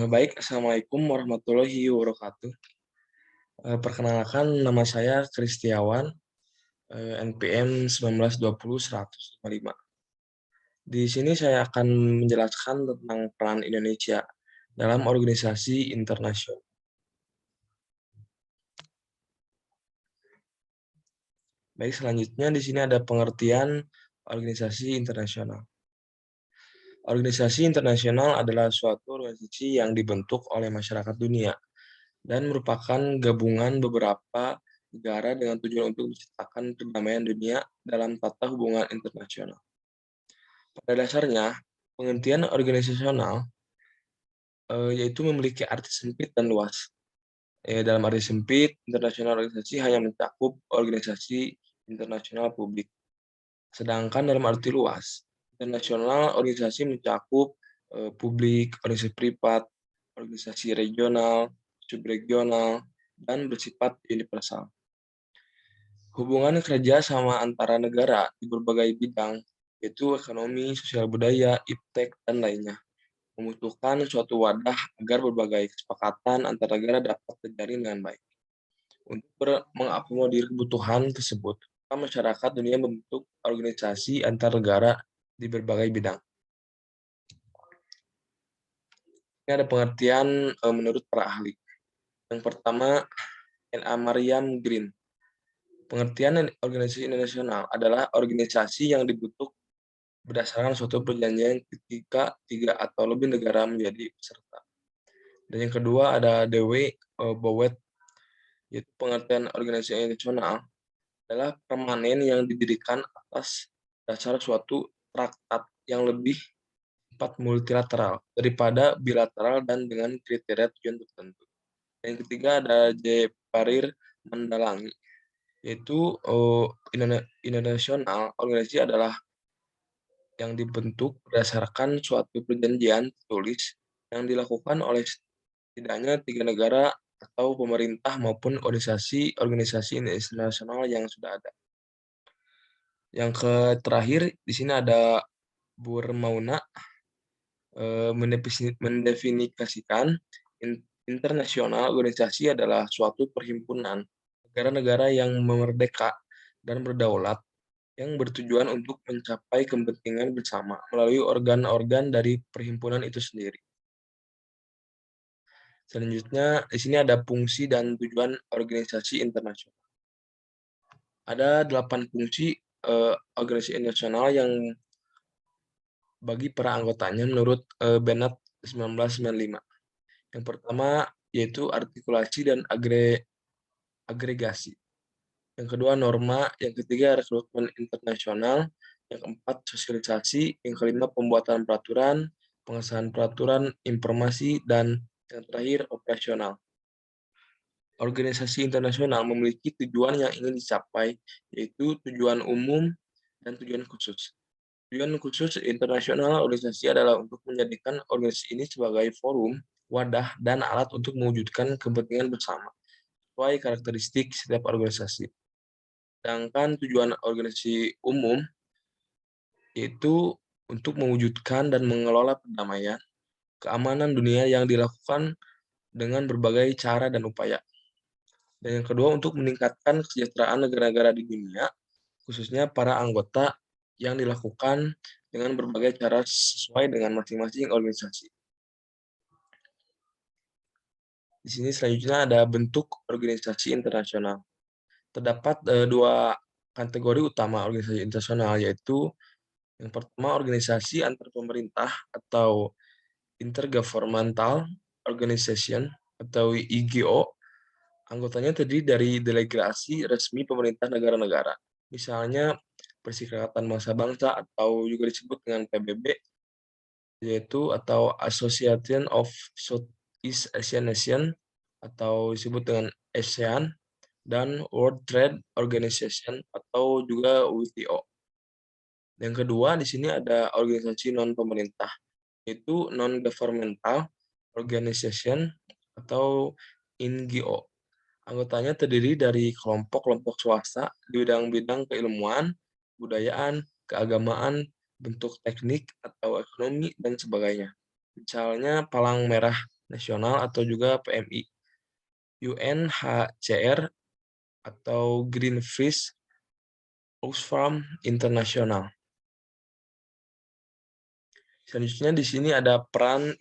Baik, assalamualaikum warahmatullahi wabarakatuh. Perkenalkan nama saya Kristiawan, NPM 1920 155. Di sini saya akan menjelaskan tentang peran Indonesia dalam organisasi internasional. Baik, selanjutnya di sini ada pengertian organisasi internasional. Organisasi internasional adalah suatu organisasi yang dibentuk oleh masyarakat dunia dan merupakan gabungan beberapa negara dengan tujuan untuk menciptakan perdamaian dunia dalam tata hubungan internasional. Pada dasarnya, pengertian organisasional yaitu memiliki arti sempit dan luas. Dalam arti sempit, internasional organisasi hanya mencakup organisasi internasional publik. Sedangkan dalam arti luas, internasional organisasi mencakup publik, organisasi privat, organisasi regional, subregional, dan bersifat universal. Hubungan kerja sama antara negara di berbagai bidang, yaitu ekonomi, sosial budaya, iptek, dan lainnya, membutuhkan suatu wadah agar berbagai kesepakatan antar negara dapat terjalin dengan baik. Untuk mengakomodir kebutuhan tersebut, masyarakat dunia membentuk organisasi antar negara di berbagai bidang. Ini ada pengertian menurut para ahli. Yang pertama, N.A. Mariam Green. Pengertian organisasi internasional adalah organisasi yang dibentuk berdasarkan suatu perjanjian ketika 3 atau lebih negara menjadi peserta. Dan yang kedua ada D.W. Bowet, yaitu pengertian organisasi internasional adalah permanen yang didirikan atas dasar suatu traktat yang lebih sifat multilateral daripada bilateral dan dengan kriteria tujuan tertentu. Yang ketiga ada J. Parir Mandalangi, yaitu internasional organisasi adalah yang dibentuk berdasarkan suatu perjanjian tertulis yang dilakukan oleh setidaknya 3 negara atau pemerintah maupun organisasi internasional yang sudah ada. Yang terakhir di sini ada Burmauna mendefinisikan internasional organisasi adalah suatu perhimpunan negara-negara yang merdeka dan berdaulat yang bertujuan untuk mencapai kepentingan bersama melalui organ-organ dari perhimpunan itu sendiri. Selanjutnya, di sini ada fungsi dan tujuan organisasi internasional. Ada 8 fungsi organisasi internasional yang bagi para anggotanya menurut Bennett 1995. Yang pertama yaitu artikulasi dan agregasi. Yang kedua norma, yang ketiga rekrutmen internasional, yang keempat sosialisasi, yang kelima pembuatan peraturan, pengesahan peraturan, informasi, dan yang terakhir operasional. Organisasi internasional memiliki tujuan yang ingin dicapai, yaitu tujuan umum dan tujuan khusus. Tujuan khusus internasional organisasi adalah untuk menjadikan organisasi ini sebagai forum, wadah, dan alat untuk mewujudkan kepentingan bersama sesuai karakteristik setiap organisasi. Sedangkan tujuan organisasi umum yaitu untuk mewujudkan dan mengelola perdamaian, keamanan dunia yang dilakukan dengan berbagai cara dan upaya. Dan yang kedua untuk meningkatkan kesejahteraan negara-negara di dunia, khususnya para anggota yang dilakukan dengan berbagai cara sesuai dengan masing-masing organisasi. Di sini selanjutnya ada bentuk organisasi internasional. Terdapat 2 kategori utama organisasi internasional, yaitu yang pertama organisasi antar pemerintah atau intergovernmental organization atau IGO. Anggotanya terdiri dari delegasi resmi pemerintah negara-negara. Misalnya Perserikatan Bangsa-Bangsa atau juga disebut dengan PBB, yaitu atau Association of Southeast Asian Nation atau disebut dengan ASEAN, dan World Trade Organization atau juga WTO. Yang kedua di sini ada organisasi non-pemerintah, yaitu non-governmental organization atau NGO. Anggotanya terdiri dari kelompok-kelompok swasta di bidang-bidang keilmuan, budayaan, keagamaan, bentuk teknik atau ekonomi, dan sebagainya. Misalnya Palang Merah nasional atau juga PMI, UNHCR atau Greenpeace, Oxfam International. Selanjutnya di sini ada peran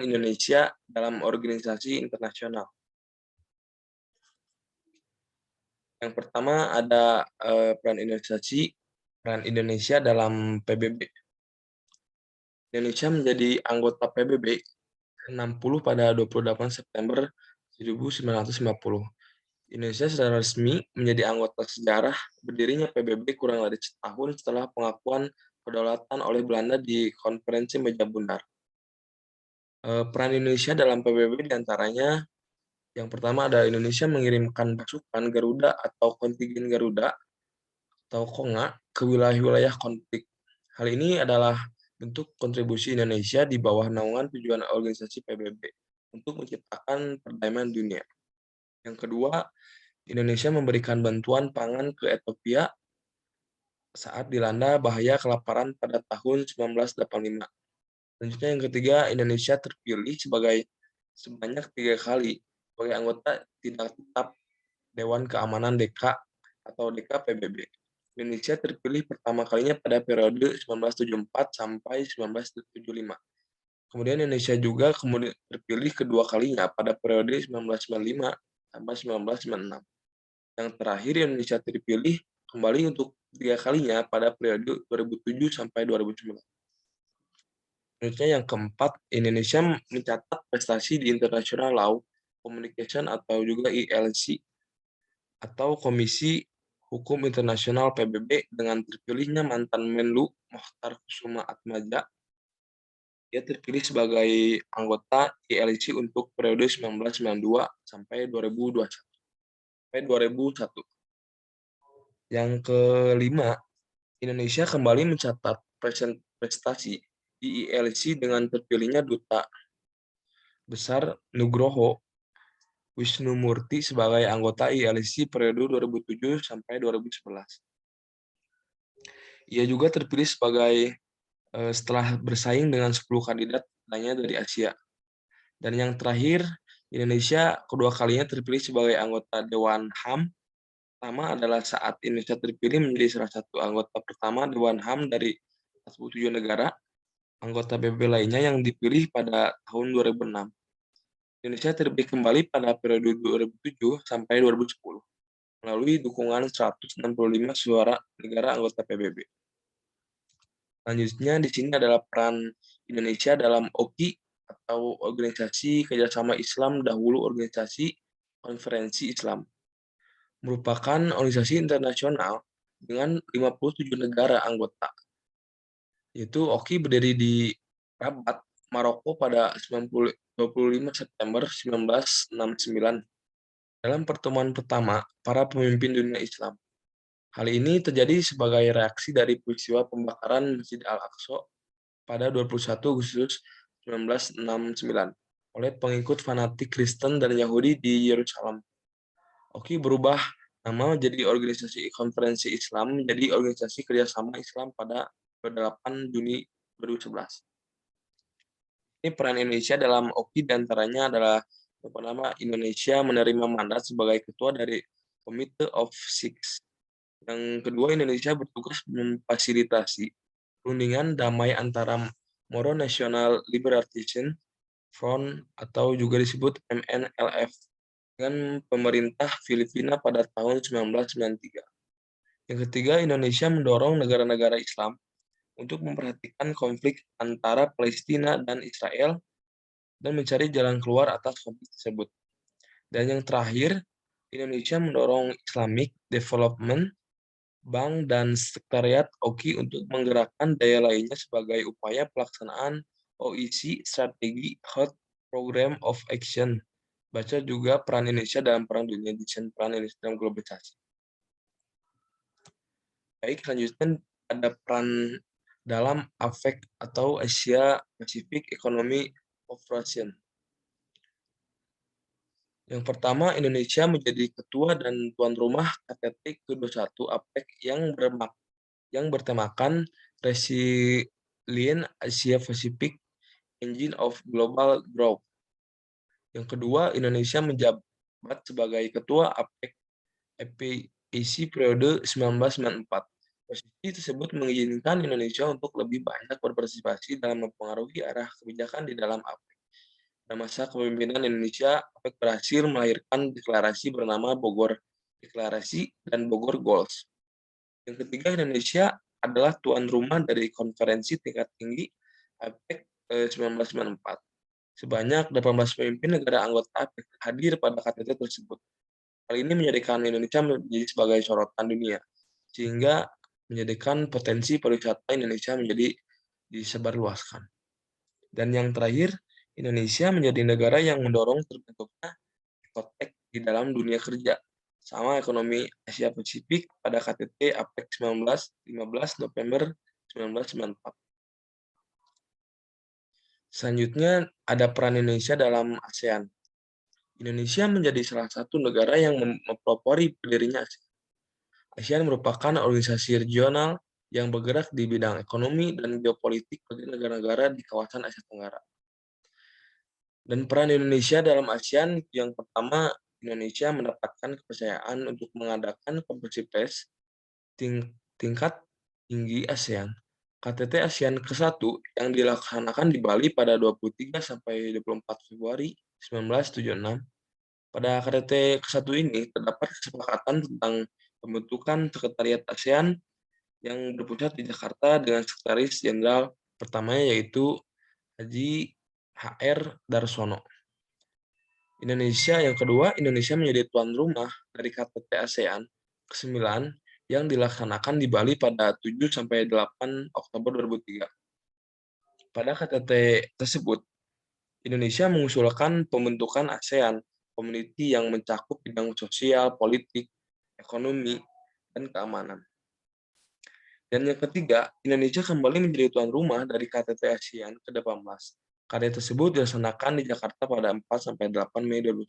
Indonesia dalam organisasi internasional. Yang pertama ada peran Indonesia dalam PBB. Indonesia menjadi anggota PBB 60 pada 28 September 1950. Indonesia secara resmi menjadi anggota sejarah berdirinya PBB kurang dari setahun setelah pengakuan kedaulatan oleh Belanda di Konferensi Meja Bundar. Peran Indonesia dalam PBB diantaranya yang pertama ada Indonesia mengirimkan pasukan Garuda atau kontingen Garuda atau KONGA ke wilayah-wilayah konflik. Hal ini adalah bentuk kontribusi Indonesia di bawah naungan tujuan organisasi PBB untuk menciptakan perdamaian dunia. Yang kedua, Indonesia memberikan bantuan pangan ke Ethiopia saat dilanda bahaya kelaparan pada tahun 1985. Selanjutnya yang ketiga, Indonesia terpilih sebanyak 3 kali sebagai anggota tidak tetap Dewan Keamanan DK atau DK-PBB. Indonesia terpilih pertama kalinya pada periode 1974 sampai 1975. Kemudian Indonesia juga terpilih kedua kalinya pada periode 1995 sampai 1996. Yang terakhir Indonesia terpilih kembali untuk 3 kalinya pada periode 2007 sampai 2009. Selanjutnya yang keempat, Indonesia mencatat prestasi di International Law Communication atau juga ILC atau Komisi Hukum Internasional PBB dengan terpilihnya mantan Menlu Mokhtar Kusuma Atmaja. Dia terpilih sebagai anggota ILC untuk periode 1992 sampai 2001. Yang kelima, Indonesia kembali mencatat prestasi di ILC dengan terpilihnya Duta Besar Nugroho Wisnumurti sebagai anggota ILC periode 2007 sampai 2011. Ia juga terpilih setelah bersaing dengan 10 kandidat lainnya dari Asia. Dan yang terakhir, Indonesia kedua kalinya terpilih sebagai anggota Dewan HAM. Pertama adalah saat Indonesia terpilih menjadi salah satu anggota pertama Dewan HAM dari 47 negara. Anggota PBB lainnya yang dipilih pada tahun 2006. Indonesia terpilih kembali pada periode 2007 sampai 2010 melalui dukungan 165 suara negara anggota PBB. Selanjutnya di sini adalah peran Indonesia dalam OKI atau Organisasi Kerjasama Islam dahulu Organisasi Konferensi Islam. Merupakan organisasi internasional dengan 57 negara anggota. Yaitu OKI berdiri di Rabat, Maroko pada 25 September 1969 dalam pertemuan pertama para pemimpin dunia Islam. Hal ini terjadi sebagai reaksi dari peristiwa pembakaran Masjid Al-Aqsa pada 21 Agustus 1969 oleh pengikut fanatik Kristen dan Yahudi di Yerusalem. OKI berubah nama menjadi Organisasi Konferensi Islam menjadi Organisasi Kerjasama Islam pada 28 Juni 2011. Ini peran Indonesia dalam OKI diantaranya adalah yang pertama, Indonesia menerima mandat sebagai ketua dari Committee of Six. Yang kedua, Indonesia bertugas memfasilitasi perundingan damai antara Moro National Liberation Front atau juga disebut MNLF dengan pemerintah Filipina pada tahun 1993. Yang ketiga, Indonesia mendorong negara-negara Islam untuk memperhatikan konflik antara Palestina dan Israel dan mencari jalan keluar atas konflik tersebut. Dan yang terakhir, Indonesia mendorong Islamic Development Bank dan Sekretariat OKI untuk menggerakkan daya lainnya sebagai upaya pelaksanaan OIC Strategi Hot Program of Action. Baca juga peran Indonesia dalam Perang Dunia, desain peran Indonesia dalam globalisasi. Baik, selanjutnya ada peran dalam APEC atau Asia Pacific Economic Cooperation. Yang pertama, Indonesia menjadi ketua dan tuan rumah KTT ke-21 APEC yang bertemakan Resilient Asia Pacific Engine of Global Growth. Yang kedua, Indonesia menjabat sebagai Ketua APEC EPIC periode 1994. Posisi tersebut mengizinkan Indonesia untuk lebih banyak berpartisipasi dalam mempengaruhi arah kebijakan di dalam APEC. Pada masa kepemimpinan Indonesia, APEC berhasil melahirkan deklarasi bernama Bogor Deklarasi dan Bogor Goals. Yang ketiga, Indonesia adalah tuan rumah dari konferensi tingkat tinggi APEC 1994. Sebanyak 18 pemimpin negara anggota APEC hadir pada KTT tersebut. Hal ini menjadikan Indonesia menjadi sebagai sorotan dunia, sehingga menjadikan potensi pariwisata Indonesia menjadi disebarluaskan. Dan yang terakhir, Indonesia menjadi negara yang mendorong terbentuknya ekotek di dalam dunia kerja, sama ekonomi Asia Pasifik pada KTT APEC 15 November 1994. Selanjutnya, ada peran Indonesia dalam ASEAN. Indonesia menjadi salah satu negara yang mempelopori berdirinya ASEAN. ASEAN merupakan organisasi regional yang bergerak di bidang ekonomi dan geopolitik bagi negara-negara di kawasan Asia Tenggara. Dan peran Indonesia dalam ASEAN, yang pertama, Indonesia mendapatkan kepercayaan untuk mengadakan konferensi pers tingkat tinggi ASEAN, KTT ASEAN ke-1 yang dilaksanakan di Bali pada 23 sampai 24 Februari 1976. Pada KTT ke-1 ini terdapat kesepakatan tentang pembentukan Sekretariat ASEAN yang berpusat di Jakarta dengan Sekretaris Jenderal pertamanya yaitu Haji HR Darsono. Yang kedua, Indonesia menjadi tuan rumah dari KTT ASEAN ke-9 yang dilaksanakan di Bali pada 7 sampai 8 Oktober 2003. Pada KTT tersebut, Indonesia mengusulkan pembentukan ASEAN Community yang mencakup bidang sosial, politik, ekonomi, dan keamanan. Dan yang ketiga, Indonesia kembali menjadi tuan rumah dari KTT ASEAN ke-18. KTT tersebut dilaksanakan di Jakarta pada 4 sampai 8 Mei 2011.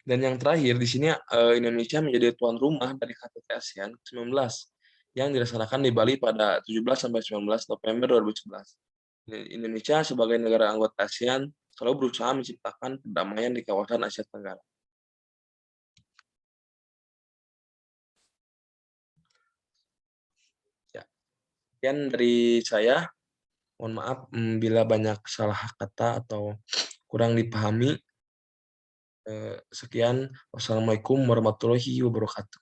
Dan yang terakhir, di sini Indonesia menjadi tuan rumah dari KTT ASEAN ke-19 yang dilaksanakan di Bali pada 17 sampai 19 November 2011. Indonesia sebagai negara anggota ASEAN selalu berusaha menciptakan perdamaian di kawasan Asia Tenggara. Ya, sekian dari saya. Mohon maaf bila banyak salah kata atau kurang dipahami. Sekian. Wassalamualaikum warahmatullahi wabarakatuh.